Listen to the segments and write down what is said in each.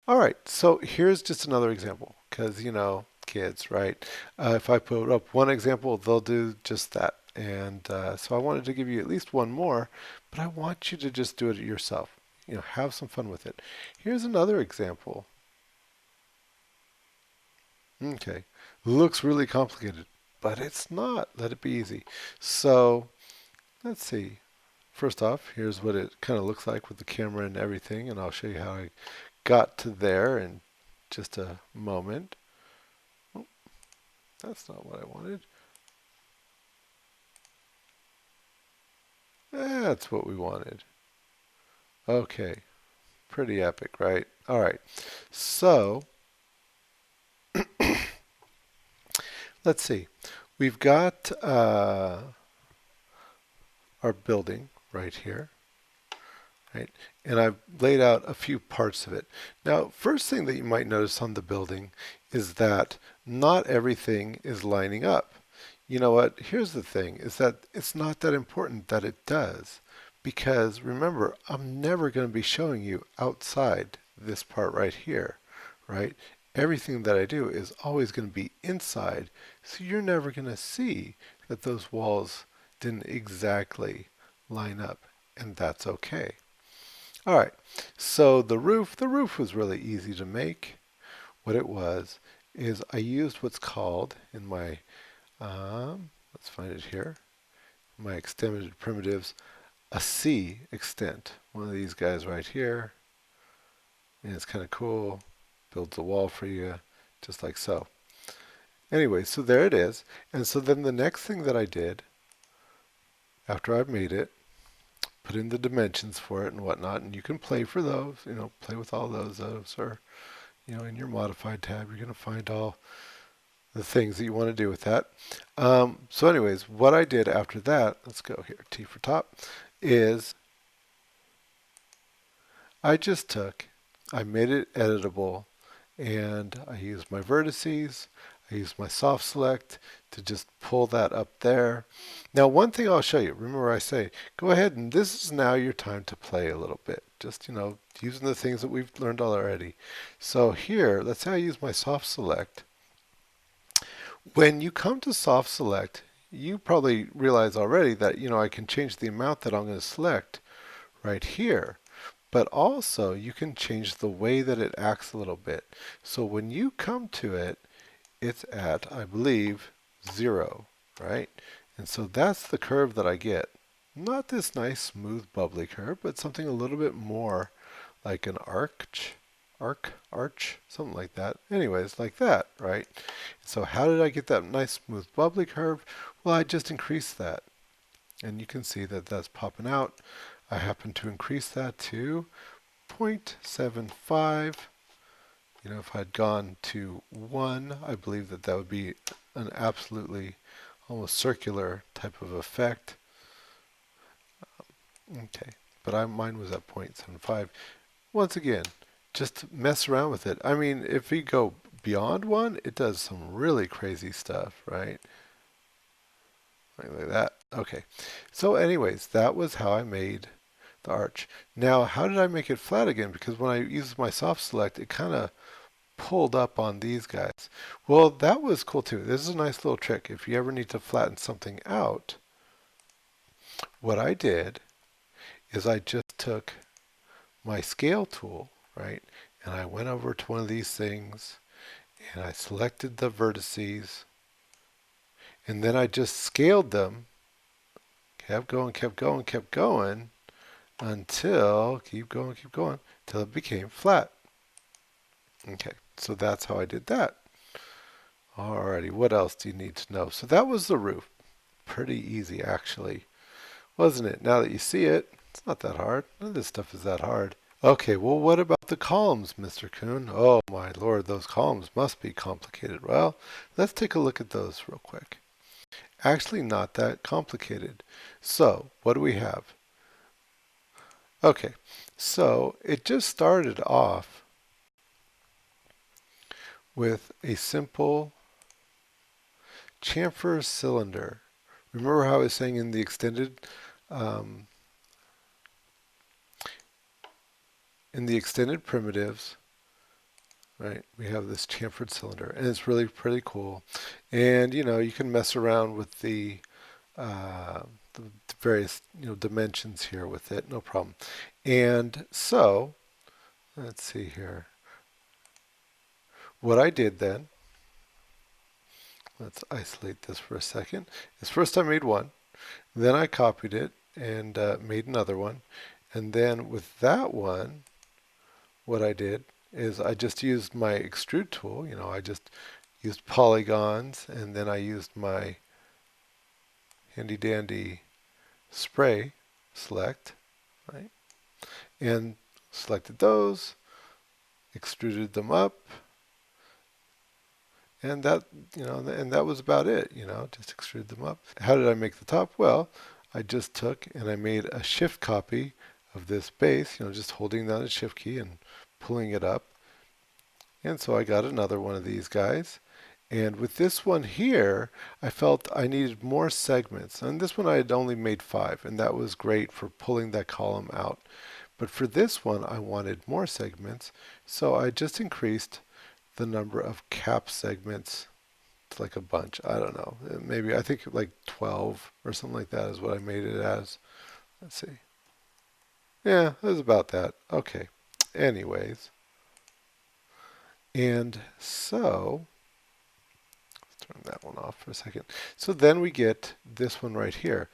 All right, so here's just another example because, kids, right? If I put up one example, they'll do just that. And so I wanted to give you at least one more, but I want you to just do it yourself. Have some fun with it. Here's another example. Okay, looks really complicated, but it's not. Let it be easy. So let's see. First off, here's what it kind of looks like with the camera and everything, and I'll show you how I got to there in just a moment. Oh, that's not what I wanted. That's what we wanted. Okay, pretty epic, right? All right, so let's see. We've got our building right here, right? And I've laid out a few parts of it. Now, first thing that you might notice on the building is that not everything is lining up. You know what? Here's the thing, is that it's not that important that it does. Because remember, I'm never going to be showing you outside this part right here, right? Everything that I do is always going to be inside, so you're never going to see that those walls didn't exactly line up, and that's okay. All right, so the roof was really easy to make. What it was is I used what's called in my, let's find it here, my extended primitives, a C extent. One of these guys right here, and it's kind of cool. Builds a wall for you, just like so. Anyway, so there it is. And so then the next thing that I did after I've made it, put in the dimensions for it and whatnot, and you can play for those, play with all those are, in your modified tab, you're going to find all the things that you want to do with that. So anyways, what I did after that, let's go here, T for top, is I made it editable, and I used my vertices, I used my soft select to just pull that up there. Now, one thing I'll show you, remember I say, go ahead and this is now your time to play a little bit. Just, using the things that we've learned already. So here, let's say I use my soft select. When you come to soft select, you probably realize already that, I can change the amount that I'm going to select right here. But also you can change the way that it acts a little bit. So when you come to it, it's at, I believe, 0, right? And so that's the curve that I get. Not this nice, smooth, bubbly curve, but something a little bit more like an arch, something like that. Anyways, like that, right? So how did I get that nice, smooth, bubbly curve? Well, I just increased that. And you can see that that's popping out. I happen to increase that to 0.75. If I'd gone to 1, I believe that that would be an absolutely almost circular type of effect. Okay, but mine was at 0.75. Once again, just mess around with it. I mean, if we go beyond 1, it does some really crazy stuff, right? Like that. Okay, so anyways, that was how I made the arch. Now, how did I make it flat again? Because when I used my soft select, it kind of pulled up on these guys. Well, that was cool too. This is a nice little trick. If you ever need to flatten something out, what I did is I just took my scale tool, right, and I went over to one of these things and I selected the vertices, and then I just scaled them, kept going, kept going, kept going, until, keep going, until it became flat. Okay, so that's how I did that. Alrighty, what else do you need to know? So that was the roof. Pretty easy, actually, wasn't it? Now that you see it, it's not that hard. None of this stuff is that hard. Okay, well, what about the columns, Mr. Kuhn? Oh, my lord, those columns must be complicated. Well, let's take a look at those real quick. Actually, not that complicated. So, what do we have? Okay, so it just started off with a simple chamfer cylinder. Remember how I was saying um, in the extended primitives, right? We have this chamfered cylinder, and it's really pretty cool. And you can mess around with uh, the various dimensions here with it, no problem. And so let's see here. What I did then, let's isolate this for a second, is first I made one, then I copied it and made another one. And then with that one, what I did is I just used my extrude tool. I just used polygons, and then I used my handy dandy spray select, right? And selected those, extruded them up, and that was about it. Just extrude them up. How did I make the top? Well, I just took and I made a shift copy of this base, just holding down the shift key and pulling it up. And so I got another one of these guys. And with this one here, I felt I needed more segments. And this one I had only made 5, and that was great for pulling that column out. But for this one, I wanted more segments, so I just increased the number of cap segments to like a bunch. I don't know. Maybe I think like 12 or something like that is what I made it as. Let's see. Yeah, it was about that. Okay. Anyways. And so, let's turn that one off for a second. So then we get this one right here.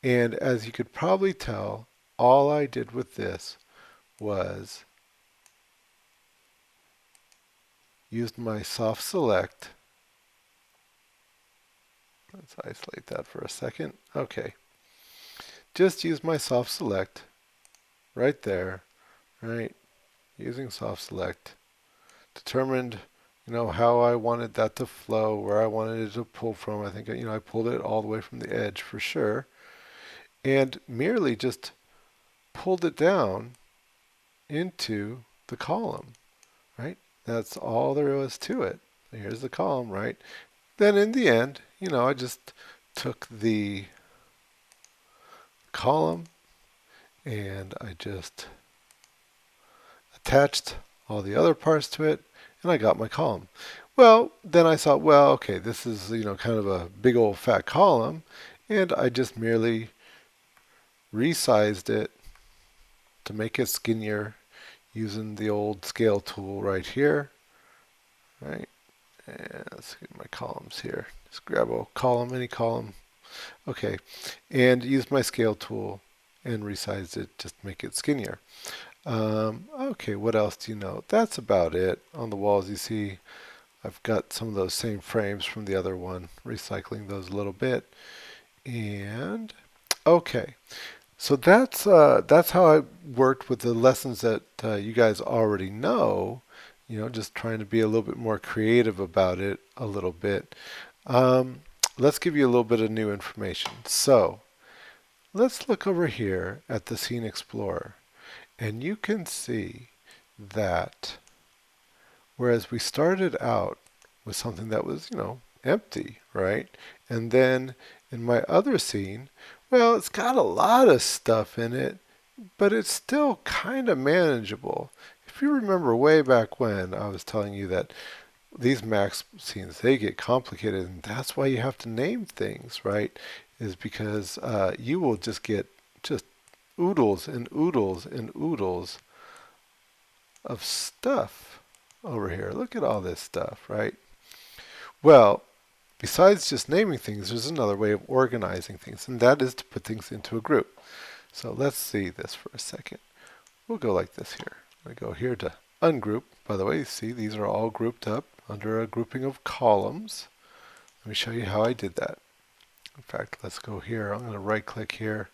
And as you could probably tell, all I did with this was used my soft select. Let's isolate that for a second. Okay. Just use my soft select right there, right? Using soft select. Determined, how I wanted that to flow, where I wanted it to pull from. I think, I pulled it all the way from the edge for sure. And merely just pulled it down into the column, right? That's all there was to it. Here's the column, right? Then in the end, I just took the column and I just attached all the other parts to it, and I got my column. Well, then I thought, well, okay, this is, kind of a big old fat column, and I just merely resized it to make it skinnier using the old scale tool right here, right? And let's get my columns here. Just grab a column, any column. Okay, and use my scale tool and resized it just to make it skinnier. Okay, what else do you know? That's about it. On the walls, you see I've got some of those same frames from the other one, recycling those a little bit. And okay, so that's how I worked with the lessons that you guys already know. Just trying to be a little bit more creative about it a little bit. Let's give you a little bit of new information. So let's look over here at the Scene Explorer. And you can see that whereas we started out with something that was, empty, right? And then in my other scene, well, it's got a lot of stuff in it, but it's still kind of manageable. If you remember way back when I was telling you that these max scenes, they get complicated, and that's why you have to name things, right? Is because you will just get just oodles and oodles and oodles of stuff over here. Look at all this stuff, right? Well, besides just naming things, there's another way of organizing things, and that is to put things into a group. So let's see this for a second. We'll go like this here. I go here to ungroup. By the way, you see these are all grouped up under a grouping of columns. Let me show you how I did that. In fact, let's go here. I'm going to right click here,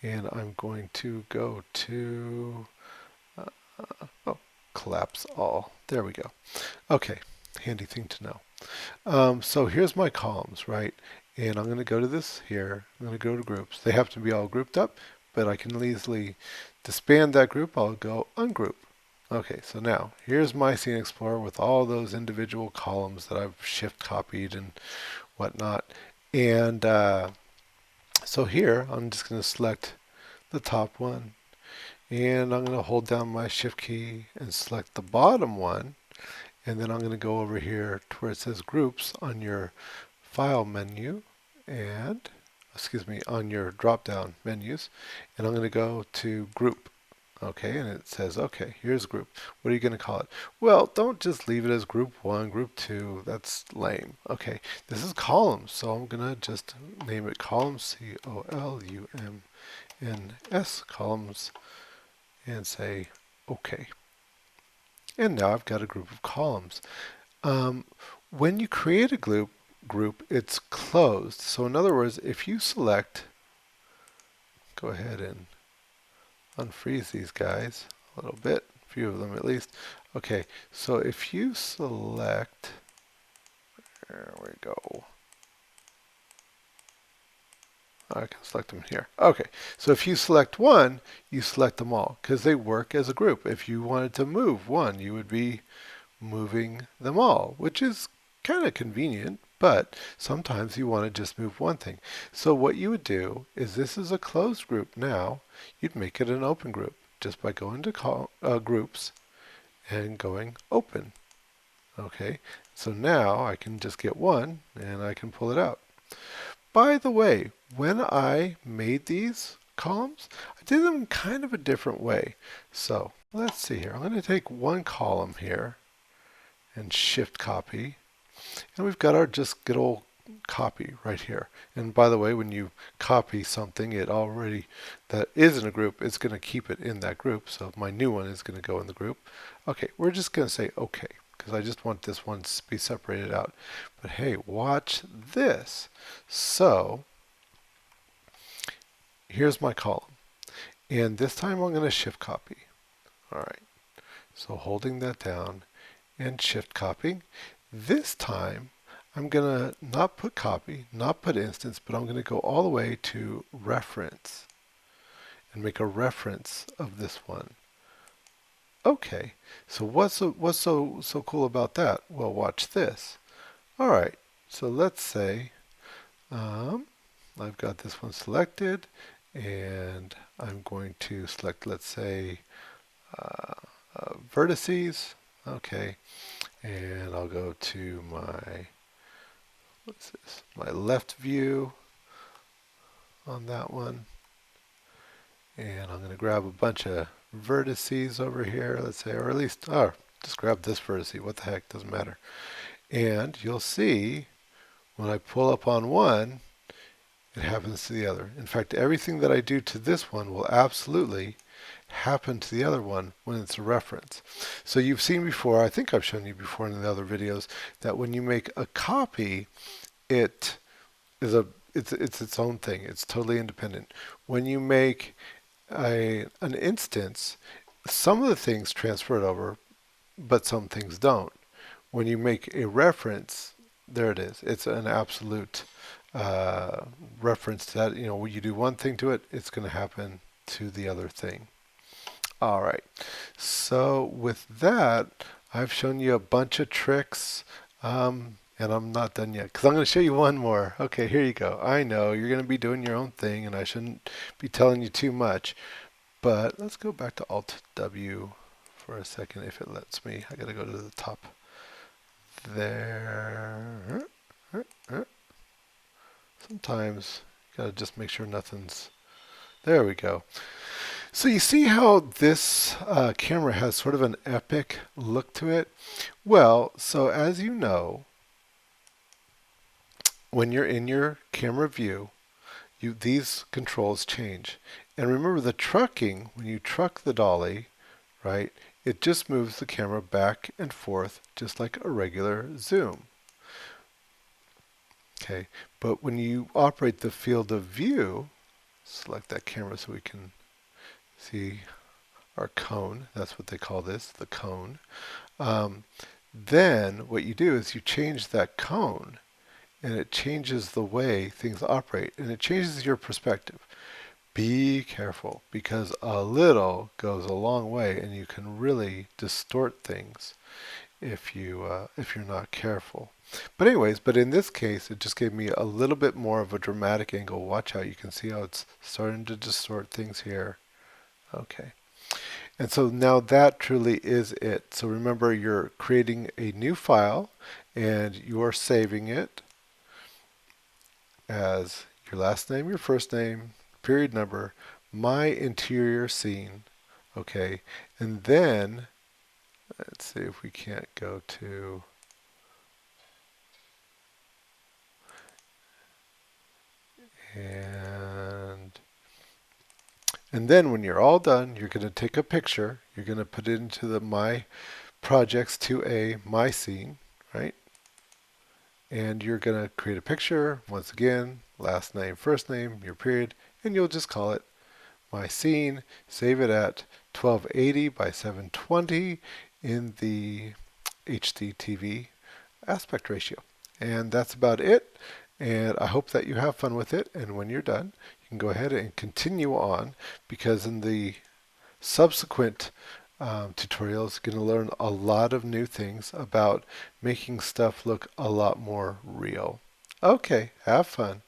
and I'm going to go to collapse all. There we go. Okay, handy thing to know. So here's my columns, right? And I'm going to go to this here. I'm going to go to groups. They have to be all grouped up, but I can easily disband that group. I'll go ungroup. Okay, so now here's my Scene Explorer with all those individual columns that I've shift copied and whatnot. And so here I'm just going to select the top one, and I'm going to hold down my shift key and select the bottom one, And then I'm going to go over here to where it says groups on your file menu and, excuse me, on your drop down menus. And I'm going to go to group. Okay, and it says, okay, here's group. What are you going to call it? Well, don't just leave it as group 1, group 2. That's lame. Okay, this is columns, so I'm going to just name it columns, C-O-L-U-M-N-S, columns, and say okay. And now I've got a group of columns. When you create a group, it's closed. So in other words, if you select, go ahead and unfreeze these guys a little bit, a few of them at least. Okay, so if you select, there we go. I can select them here. Okay, so if you select one, you select them all because they work as a group. If you wanted to move one, you would be moving them all, which is kind of convenient, but sometimes you want to just move one thing. So what you would do is, this is a closed group now, you'd make it an open group just by going to groups and going open. Okay, so now I can just get one and I can pull it out. By the way, when I made these columns, I did them kind of a different way. So let's see here. I'm going to take one column here and shift copy. And we've got our just good old copy right here. And by the way, when you copy something, it already, that is in a group, it's going to keep it in that group. So my new one is going to go in the group. Okay, we're just going to say okay, because I just want this one to be separated out. But hey, watch this. So here's my column. And this time I'm going to shift copy. All right, so holding that down and shift copying. This time, I'm going to not put copy, not put instance, but I'm going to go all the way to reference and make a reference of this one. Okay, so what's so cool about that? Well, watch this. All right, so let's say I've got this one selected, and I'm going to select, let's say, vertices. Okay, and I'll go to my, what's this, my left view on that one. And I'm going to grab a bunch of vertices over here, let's say, or at least, just grab this vertice, what the heck, doesn't matter. And you'll see when I pull up on one, it happens to the other. In fact, everything that I do to this one will absolutely happen to the other one when it's a reference. So you've seen before, I think I've shown you before in the other videos, that when you make a copy, it is it's its own thing. It's totally independent. When you make an instance, some of the things transfer it over, but some things don't. When you make a reference, there it is. It's an absolute reference to that. You know, when you do one thing to it, it's going to happen to the other thing. All right, so with that, I've shown you a bunch of tricks, and I'm not done yet because I'm going to show you one more. Okay, here you go. I know you're going to be doing your own thing, and I shouldn't be telling you too much, but let's go back to Alt-W for a second if it lets me. I got to go to the top there. Sometimes you got to just make sure nothing's, there we go. So you see how this camera has sort of an epic look to it? Well, so as you know, when you're in your camera view, these controls change. And remember the trucking, when you truck the dolly, right, it just moves the camera back and forth just like a regular zoom. Okay, but when you operate the field of view, select that camera so we can see our cone. That's what they call this, the cone. Then what you do is you change that cone, and it changes the way things operate, and it changes your perspective. Be careful, because a little goes a long way, and you can really distort things if you're not careful. But anyways, but in this case, it just gave me a little bit more of a dramatic angle. Watch out, you can see how it's starting to distort things here. Okay. And so now that truly is it. So remember, you're creating a new file and you're saving it as your last name, your first name, period number, my interior scene. Okay. And then let's see if we can't go to, and then when you're all done, you're going to take a picture. You're going to put it into the My Projects 2A My Scene, right? And you're going to create a picture. Once again, last name, first name, your period, and you'll just call it My Scene. Save it at 1280 by 720 in the HDTV aspect ratio. And that's about it. And I hope that you have fun with it. And when you're done, you can go ahead and continue on, because in the subsequent tutorials, you're going to learn a lot of new things about making stuff look a lot more real. Okay, have fun.